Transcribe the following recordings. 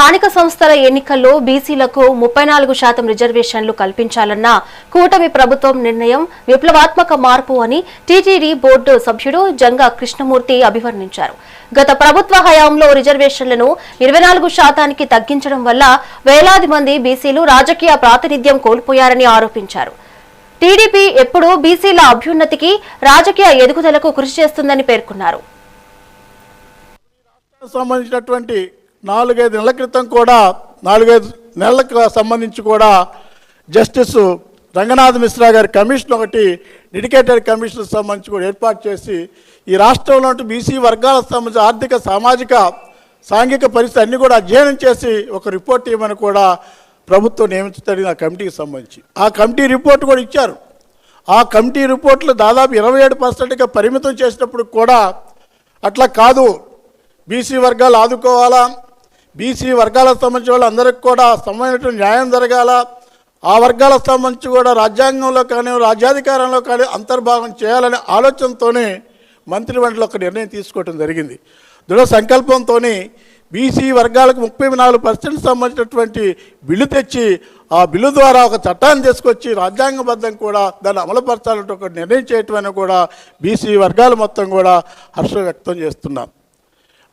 స్థానిక సంస్థల ఎన్నికల్లో బీసీలకు 34% రిజర్వేషన్లు కల్పించాలన్న కూటమి ప్రభుత్వం నిర్ణయం విప్లవాత్మక మార్పు అని టీటీడీ బోర్డు సభ్యుడు జంగా కృష్ణమూర్తి అభివర్ణించారు. గత ప్రభుత్వ హయాంలో రిజర్వేషన్లను 24% తగ్గించడం వల్ల వేలాది మంది బీసీలు రాజకీయ ప్రాతినిధ్యం కోల్పోయారని ఆరోపించారు. టీడీపీ ఎప్పుడూ బీసీల అభ్యున్నతికి రాజకీయ ఎదుగుదలకు కృషి చేస్తుందని పేర్కొన్నారు. సంబంధించినటువంటి 4-5 నెలల క్రితం కూడా 4-5 నెలలకు సంబంధించి కూడా జస్టిస్ రంగనాథ్ మిశ్రా గారి కమిషన్ ఒకటి డెడికేటెడ్ కమిషన్ సంబంధించి కూడా ఏర్పాటు చేసి ఈ రాష్ట్రంలో బీసీ వర్గాలకు సంబంధించి ఆర్థిక సామాజిక సాంఘిక పరిస్థితి అన్ని కూడా అధ్యయనం చేసి ఒక రిపోర్ట్ ఇవ్వమని కూడా ప్రభుత్వం నియమించడానికి ఆ కమిటీకి సంబంధించి ఆ కమిటీ రిపోర్ట్ కూడా ఇచ్చారు. ఆ కమిటీ రిపోర్ట్లు దాదాపు 27%గా పరిమితం చేసినప్పుడు కూడా అట్లా కాదు, బీసీ వర్గాలు ఆదుకోవాలా, బీసీ వర్గాలకు సంబంధించిన వాళ్ళందరికీ కూడా సమానమైన న్యాయం జరగాల, ఆ వర్గాలకు సంబంధించి కూడా రాజ్యాంగంలో కానీ రాజ్యాధికారంలో కానీ అంతర్భాగం చేయాలనే ఆలోచనతోనే మంత్రిమండలి ఒక నిర్ణయం తీసుకోవడం జరిగింది. దృఢ సంకల్పంతో బీసీ వర్గాలకు 34% సంబంధించినటువంటి బిల్లు తెచ్చి ఆ బిల్లు ద్వారా ఒక చట్టాన్ని తీసుకొచ్చి రాజ్యాంగబద్ధం కూడా దాన్ని అమలుపరచాలంటే ఒక నిర్ణయం చేయటమైనా కూడా బీసీ వర్గాలు మొత్తం కూడా హర్షం వ్యక్తం చేస్తున్నాం.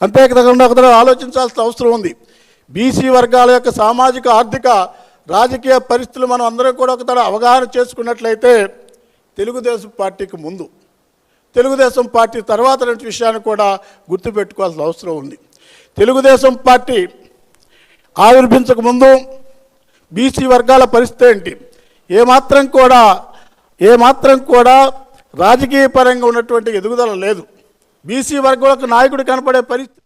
అంతేకాకుండా ఒకసారి ఆలోచించాల్సిన అవసరం ఉంది. బీసీ వర్గాల యొక్క సామాజిక ఆర్థిక రాజకీయ పరిస్థితులు మనం అందరం కూడా ఒకసారి అవగాహన చేసుకున్నట్లయితే తెలుగుదేశం పార్టీకి ముందు, తెలుగుదేశం పార్టీ తర్వాత లాంటి విషయాన్ని కూడా గుర్తుపెట్టుకోవాల్సిన అవసరం ఉంది. తెలుగుదేశం పార్టీ ఆవిర్భించక ముందు బీసీ వర్గాల పరిస్థితి ఏంటి? ఏమాత్రం కూడా రాజకీయ పరంగా ఉన్నటువంటి ఎదుగుదల లేదు. బీసీ వర్గాలకు నాయకుడు కనపడే పరిస్థితి